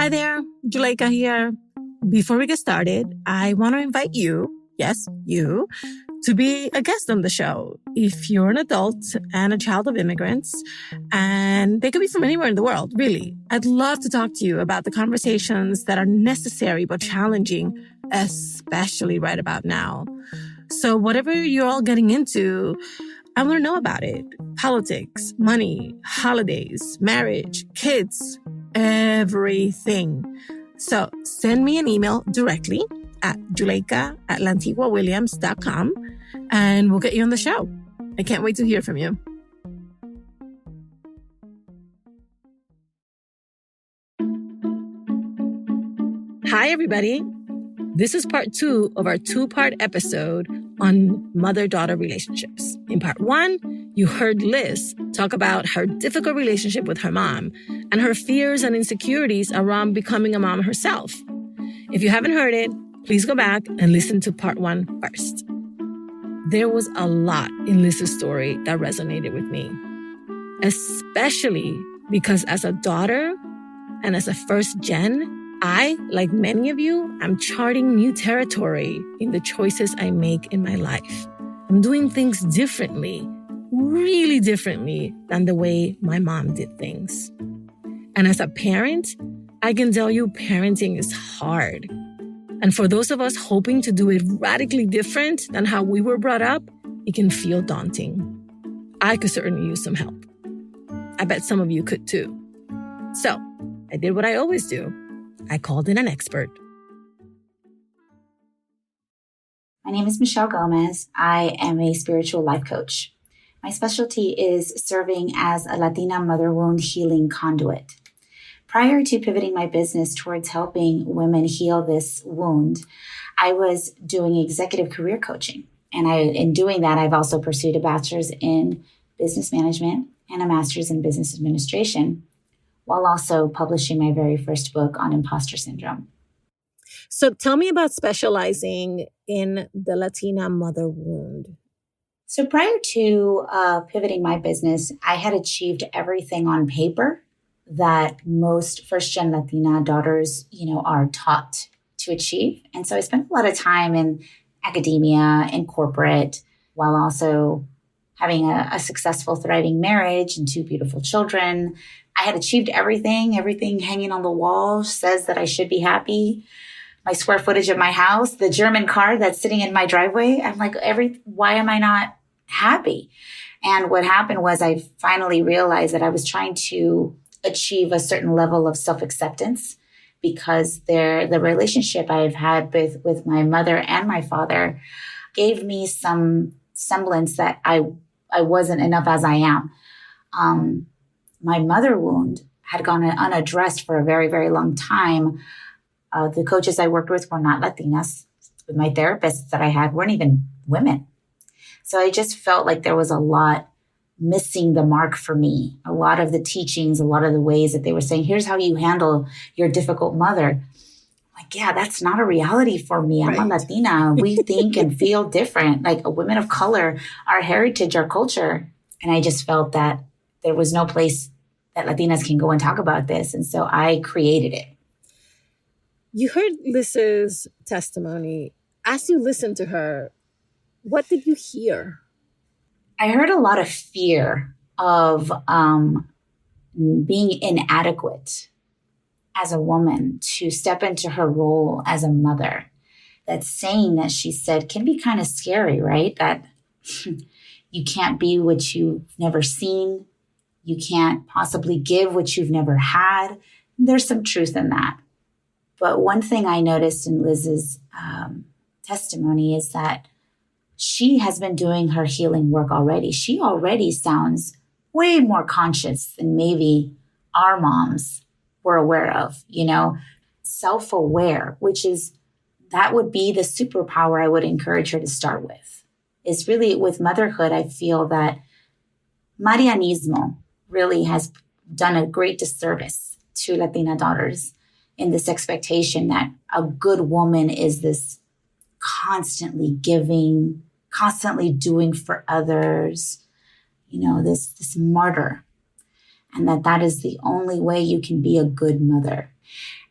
Hi there, Juleka here. Before we get started, I want to invite you, yes, you, to be a guest on the show. If you're an adult and a child of immigrants, and they could be from anywhere in the world, really, I'd love to talk to you about the conversations that are necessary but challenging, especially right about now. So whatever you're all getting into, I want to know about it. Politics, money, holidays, marriage, kids, everything. So send me an email directly at Juleka@Lantigua-Williams.com and we'll get you on the show. I can't wait to hear from you. Hi, everybody. This is part 2 of our 2-part episode on mother-daughter relationships. In part 1, you heard Liz talk about her difficult relationship with her mom and her fears and insecurities around becoming a mom herself. If you haven't heard it, please go back and listen to part 1 first. There was a lot in Liz's story that resonated with me, especially because as a daughter and as a first gen, I, like many of you, am charting new territory in the choices I make in my life. I'm doing things differently, really differently than the way my mom did things. And as a parent, I can tell you parenting is hard. And for those of us hoping to do it radically different than how we were brought up, it can feel daunting. I could certainly use some help. I bet some of you could too. So I did what I always do. I called in an expert. My name is Michelle Gomez. I am a spiritual life coach. My specialty is serving as a Latina mother wound healing conduit. Prior to pivoting my business towards helping women heal this wound, I was doing executive career coaching. And in doing that, I've also pursued a bachelor's in business management and a master's in business administration, while also publishing my very first book on imposter syndrome. So tell me about specializing in the Latina mother wound. So prior to pivoting my business, I had achieved everything on paper that most first-gen Latina daughters, are taught to achieve. And so I spent a lot of time in academia and corporate, while also having a successful, thriving marriage and 2 beautiful children. I had achieved everything hanging on the wall says that I should be happy. My square footage of my house, the German car that's sitting in my driveway. I'm like, why am I not happy? And what happened was I finally realized that I was trying to achieve a certain level of self-acceptance because the relationship I've had with my mother and my father gave me some semblance that I wasn't enough as I am. My mother wound had gone unaddressed for a very, very long time. The coaches I worked with were not Latinas. My therapists that I had weren't even women. So I just felt like there was a lot missing the mark for me. A lot of the teachings, a lot of the ways that they were saying, here's how you handle your difficult mother. Like, yeah, that's not a reality for me. I'm a Latina. We think and feel different. Like a women of color, our heritage, our culture. And I just felt that there was no place that Latinas can go and talk about this. And so I created it. You heard Liz's testimony. As you listened to her, what did you hear? I heard a lot of fear of being inadequate as a woman to step into her role as a mother. That saying that she said can be kind of scary, right? That you can't be what you've never seen. You can't possibly give what you've never had. There's some truth in that. But one thing I noticed in Liz's testimony is that she has been doing her healing work already. She already sounds way more conscious than maybe our moms were aware of, self-aware, that would be the superpower I would encourage her to start with. Is really with motherhood, I feel that Marianismo really has done a great disservice to Latina daughters in this expectation that a good woman is this constantly giving, constantly doing for others, this martyr. And that is the only way you can be a good mother.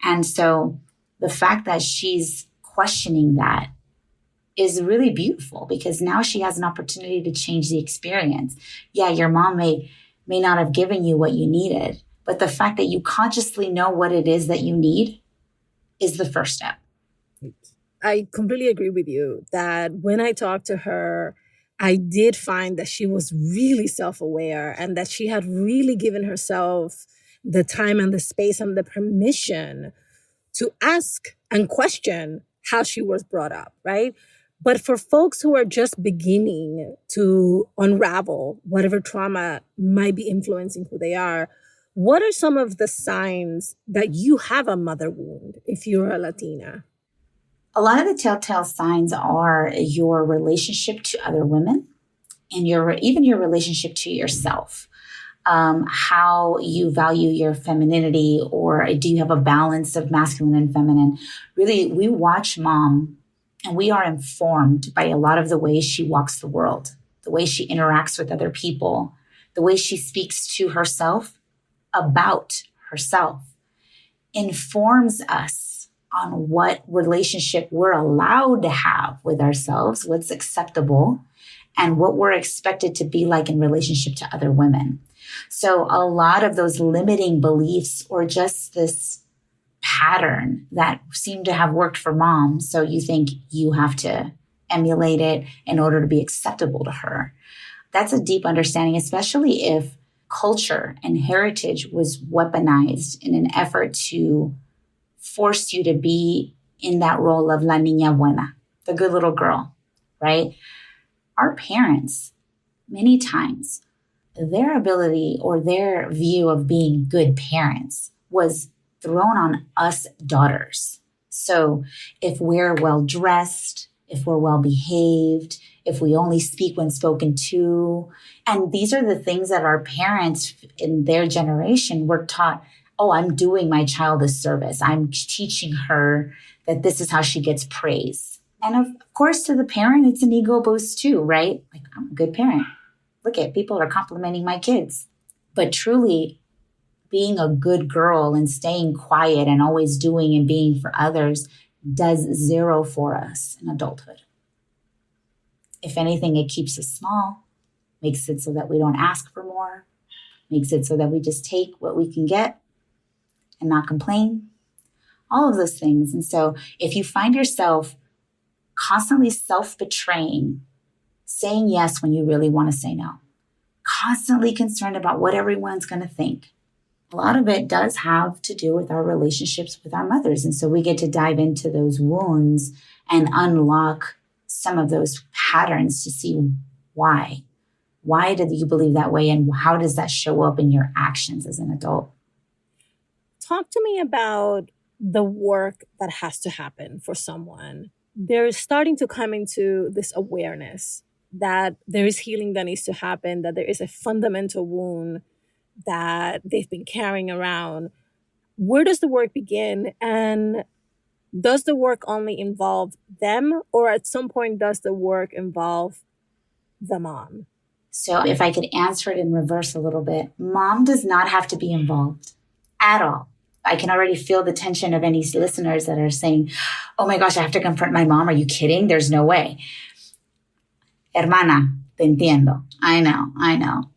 And so the fact that she's questioning that is really beautiful, because now she has an opportunity to change the experience. Yeah, your mom may not have given you what you needed, but the fact that you consciously know what it is that you need is the first step. I completely agree with you that when I talked to her, I did find that she was really self-aware and that she had really given herself the time and the space and the permission to ask and question how she was brought up, right? But for folks who are just beginning to unravel whatever trauma might be influencing who they are, what are some of the signs that you have a mother wound if you're a Latina? A lot of the telltale signs are your relationship to other women and even your relationship to yourself. How you value your femininity, or do you have a balance of masculine and feminine? Really, we watch mom and we are informed by a lot of the way she walks the world, the way she interacts with other people, the way she speaks to herself about herself, informs us on what relationship we're allowed to have with ourselves, what's acceptable, and what we're expected to be like in relationship to other women. So a lot of those limiting beliefs, or just this pattern that seemed to have worked for mom, so you think you have to emulate it in order to be acceptable to her. That's a deep understanding, especially if culture and heritage was weaponized in an effort to force you to be in that role of la niña buena, the good little girl, right? Our parents, many times, their ability or their view of being good parents was thrown on us daughters. So if we're well dressed, if we're well behaved, if we only speak when spoken to, and these are the things that our parents in their generation were taught, oh, I'm doing my child a service. I'm teaching her that this is how she gets praise. And of course, to the parent, it's an ego boost too, right? Like, I'm a good parent. Look at, people are complimenting my kids. But truly, being a good girl and staying quiet and always doing and being for others does zero for us in adulthood. If anything, it keeps us small, makes it so that we don't ask for more, makes it so that we just take what we can get and not complain, all of those things. And so if you find yourself constantly self-betraying, saying yes when you really want to say no, constantly concerned about what everyone's going to think, a lot of it does have to do with our relationships with our mothers. And so we get to dive into those wounds and unlock some of those patterns to see why. Why did you believe that way? And how does that show up in your actions as an adult? Talk to me about the work that has to happen for someone. They're starting to come into this awareness that there is healing that needs to happen, that there is a fundamental wound that they've been carrying around. Where does the work begin? And does the work only involve them, or at some point does the work involve the mom? So if I could answer it in reverse a little bit, mom does not have to be involved at all. I can already feel the tension of any listeners that are saying, oh my gosh, I have to confront my mom. Are you kidding? There's no way. Hermana, te entiendo. I know.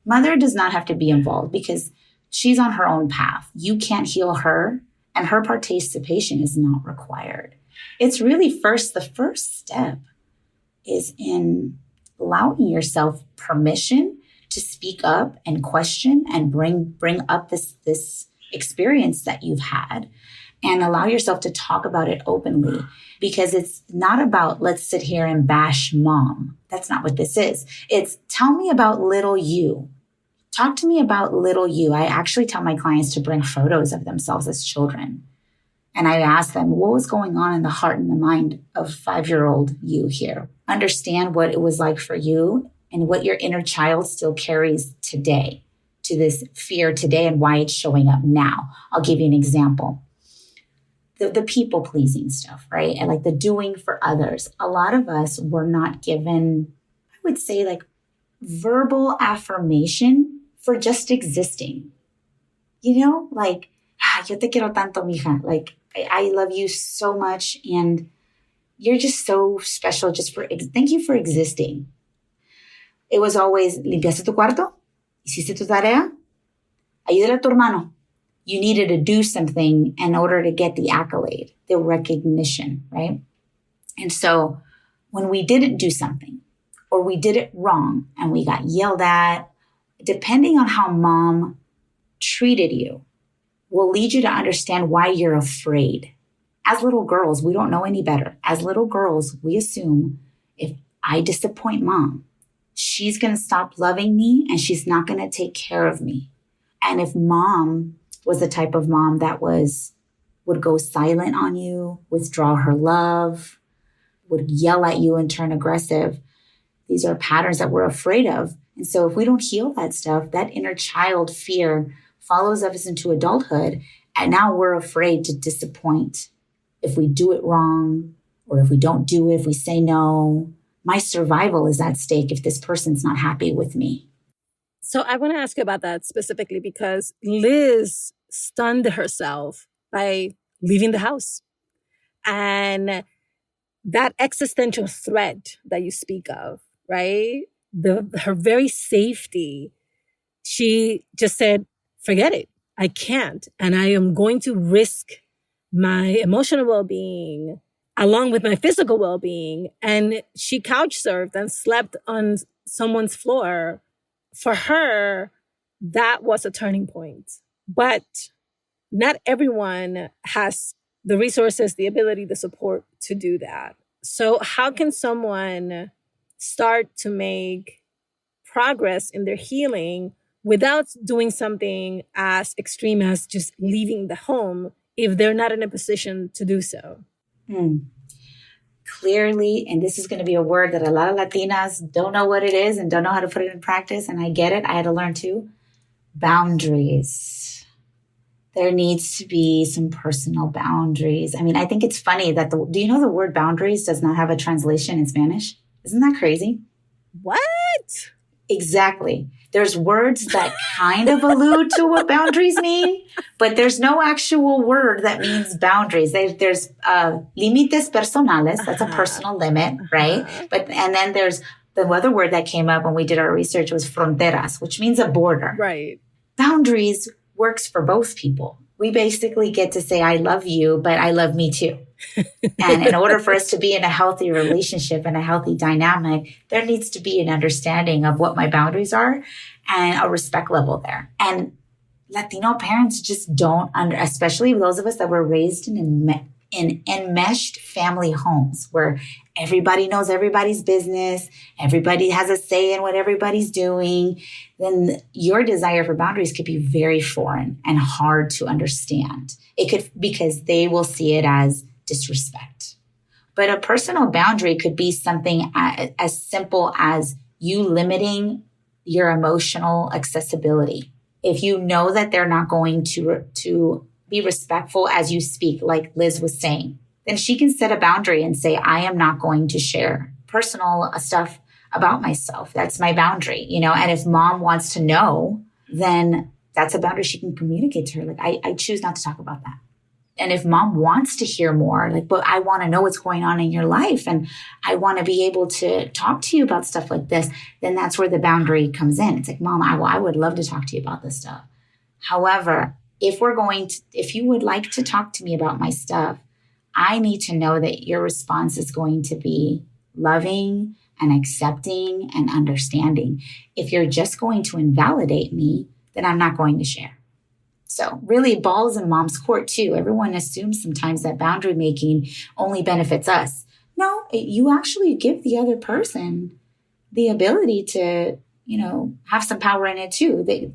Mother does not have to be involved because she's on her own path. You can't heal her, and her participation is not required. It's really the first step is in allowing yourself permission to speak up and question and bring up this experience that you've had, and allow yourself to talk about it openly, because it's not about let's sit here and bash mom. That's not what this is. It's tell me about little you. Talk to me about little you. I actually tell my clients to bring photos of themselves as children. And I ask them, what was going on in the heart and the mind of 5-year-old you here? Understand what it was like for you and what your inner child still carries today, to this fear today, and why it's showing up now. I'll give you an example. The people-pleasing stuff, right? And like the doing for others. A lot of us were not given, I would say, like verbal affirmation for just existing. You know, like, yo te quiero tanto, mija. Like, I love you so much. And you're just so special thank you for existing. It was always, ¿limpiaste tu cuarto? ¿Hiciste tu tarea? Ayúdale a tu hermano. You needed to do something in order to get the accolade, the recognition, right? And so when we didn't do something or we did it wrong and we got yelled at, depending on how mom treated you, will lead you to understand why you're afraid. As little girls, we don't know any better. As little girls, we assume if I disappoint mom, she's going to stop loving me and she's not going to take care of me. And if mom was the type of mom that would go silent on you, withdraw her love, would yell at you and turn aggressive, these are patterns that we're afraid of. And so if we don't heal that stuff, that inner child fear follows us into adulthood. And now we're afraid to disappoint if we do it wrong, or if we don't do it, if we say no. My survival is at stake if this person's not happy with me. So I want to ask you about that specifically because Liz stunned herself by leaving the house. And that existential threat that you speak of, right? Her very safety, she just said, forget it. I can't. And I am going to risk my emotional well-being along with my physical well-being. And she couch surfed and slept on someone's floor. For her, that was a turning point. But not everyone has the resources, the ability, the support to do that. So how can someone start to make progress in their healing without doing something as extreme as just leaving the home if they're not in a position to do so? Clearly, and this is going to be a word that a lot of Latinas don't know what it is and don't know how to put it in practice, and I get it. I had to learn too. Boundaries. There needs to be some personal boundaries. I mean, I think it's funny that do you know the word boundaries does not have a translation in Spanish? Isn't that crazy? What? Exactly. There's words that kind of allude to what boundaries mean, but there's no actual word that means boundaries. There's límites personales. That's a personal limit, right? And then there's the other word that came up when we did our research was fronteras, which means a border. Right. Boundaries works for both people. We basically get to say, I love you, but I love me too. And in order for us to be in a healthy relationship and a healthy dynamic, there needs to be an understanding of what my boundaries are and a respect level there. And Latino parents just don't especially those of us that were raised in enmeshed family homes where everybody knows everybody's business, everybody has a say in what everybody's doing, then your desire for boundaries could be very foreign and hard to understand. It could, because they will see it as disrespect. But a personal boundary could be something as simple as you limiting your emotional accessibility. If you know that they're not going to be respectful as you speak, like Liz was saying, then she can set a boundary and say, I am not going to share personal stuff about myself. That's my boundary, and if mom wants to know, then that's a boundary she can communicate to her. Like, I choose not to talk about that. And if mom wants to hear more, like, but I want to know what's going on in your life and I want to be able to talk to you about stuff like this, then that's where the boundary comes in. It's like, mom, I would love to talk to you about this stuff. However, if you would like to talk to me about my stuff, I need to know that your response is going to be loving and accepting and understanding. If you're just going to invalidate me, then I'm not going to share. So really, ball's in mom's court too. Everyone assumes sometimes that boundary making only benefits us. No, you actually give the other person the ability to, have some power in it too.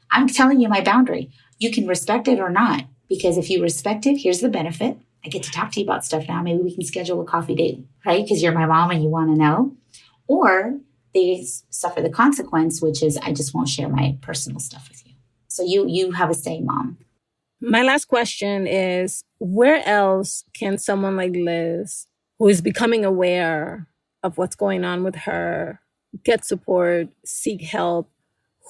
I'm telling you my boundary. You can respect it or not, because if you respect it, here's the benefit. I get to talk to you about stuff now. Maybe we can schedule a coffee date, right? Because you're my mom and you want to know. Or they suffer the consequence, which is I just won't share my personal stuff with you. So you have a say, mom. My last question is, where else can someone like Liz, who is becoming aware of what's going on with her, get support, seek help?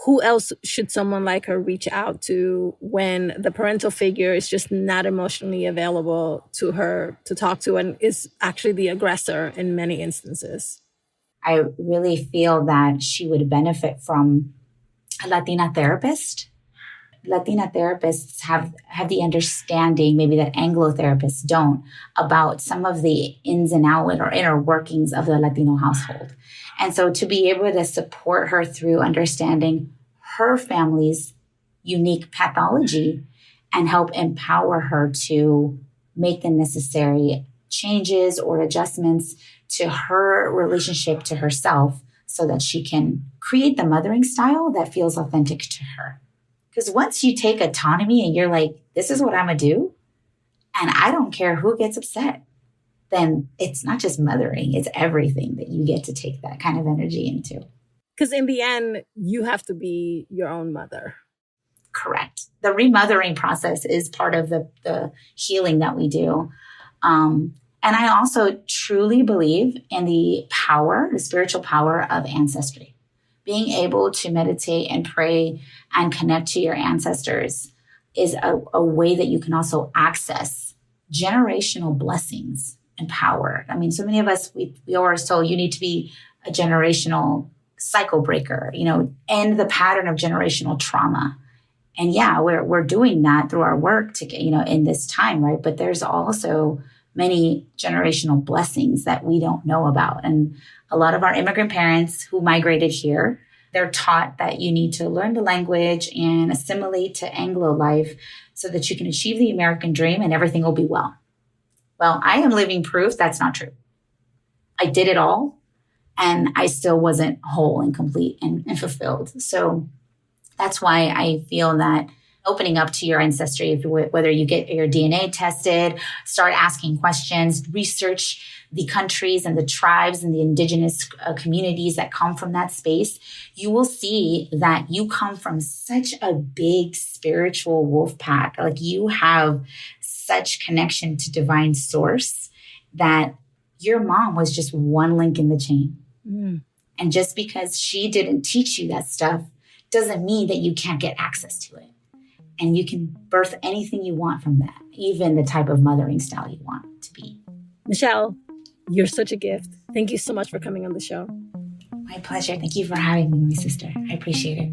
who else should someone like her reach out to when the parental figure is just not emotionally available to her to talk to and is actually the aggressor in many instances? I really feel that she would benefit from a Latina therapist. Latina therapists have the understanding, maybe that Anglo therapists don't, about some of the ins and outs or inner workings of the Latino household. And so to be able to support her through understanding her family's unique pathology and help empower her to make the necessary changes or adjustments to her relationship to herself so that she can create the mothering style that feels authentic to her. Because once you take autonomy and you're like, this is what I'm going to do, and I don't care who gets upset, then it's not just mothering, it's everything that you get to take that kind of energy into. Because in the end, you have to be your own mother. Correct. The remothering process is part of the healing that we do. And I also truly believe in the spiritual power of ancestry. Being able to meditate and pray and connect to your ancestors is a way that you can also access generational blessings and power. I mean, so many of us, we are told you need to be a generational cycle breaker, end the pattern of generational trauma. And yeah, we're doing that through our work to get, in this time, right? But there's also many generational blessings that we don't know about. And a lot of our immigrant parents who migrated here, they're taught that you need to learn the language and assimilate to Anglo life so that you can achieve the American dream and everything will be well. Well, I am living proof that's not true. I did it all and I still wasn't whole and complete and fulfilled. So that's why I feel that opening up to your ancestry, whether you get your DNA tested, start asking questions, research the countries and the tribes and the indigenous communities that come from that space, you will see that you come from such a big spiritual wolf pack. Like you have such connection to divine source that your mom was just one link in the chain. Mm. And just because she didn't teach you that stuff doesn't mean that you can't get access to it. And you can birth anything you want from that, even the type of mothering style you want to be. Michelle, you're such a gift. Thank you so much for coming on the show. My pleasure. Thank you for having me, my sister. I appreciate it.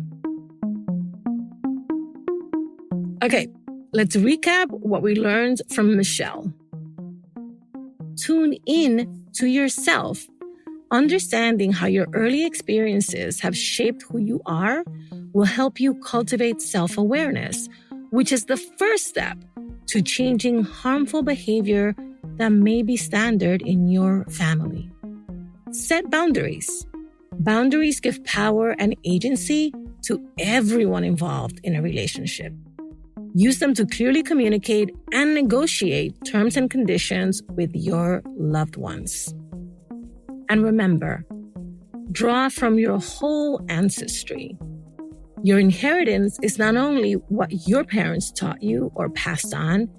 Okay, let's recap what we learned from Michelle. Tune in to yourself. Understanding how your early experiences have shaped who you are will help you cultivate self-awareness, which is the first step to changing harmful behavior that may be standard in your family. Set boundaries. Boundaries give power and agency to everyone involved in a relationship. Use them to clearly communicate and negotiate terms and conditions with your loved ones. And remember, draw from your whole ancestry. Your inheritance is not only what your parents taught you or passed on,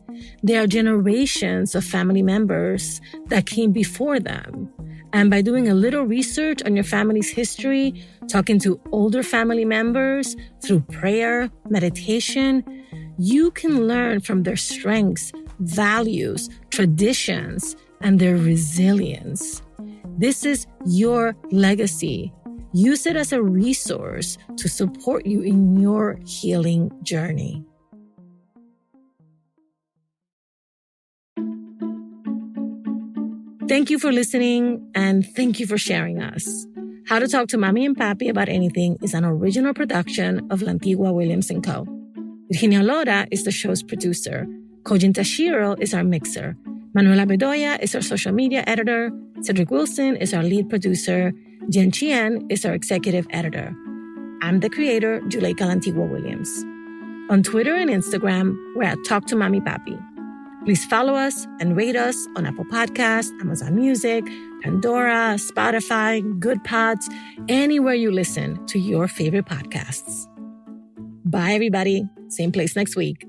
there are generations of family members that came before them. And by doing a little research on your family's history, talking to older family members through prayer, meditation, you can learn from their strengths, values, traditions, and their resilience. This is your legacy. Use it as a resource to support you in your healing journey. Thank you for listening, and thank you for sharing us. How to Talk to Mamí and Papí About Anything is an original production of Lantigua-Williams & Co. Virginia Lora is the show's producer. Kojin Tashiro is our mixer. Manuela Bedoya is our social media editor. Cedric Wilson is our lead producer. Jen Chien is our executive editor. I'm the creator, Juleyka Lantigua-Williams. On Twitter and Instagram, we're at Talk to Mamí Papí. Please follow us and rate us on Apple Podcasts, Amazon Music, Pandora, Spotify, Good Pods, anywhere you listen to your favorite podcasts. Bye, everybody. Same place next week.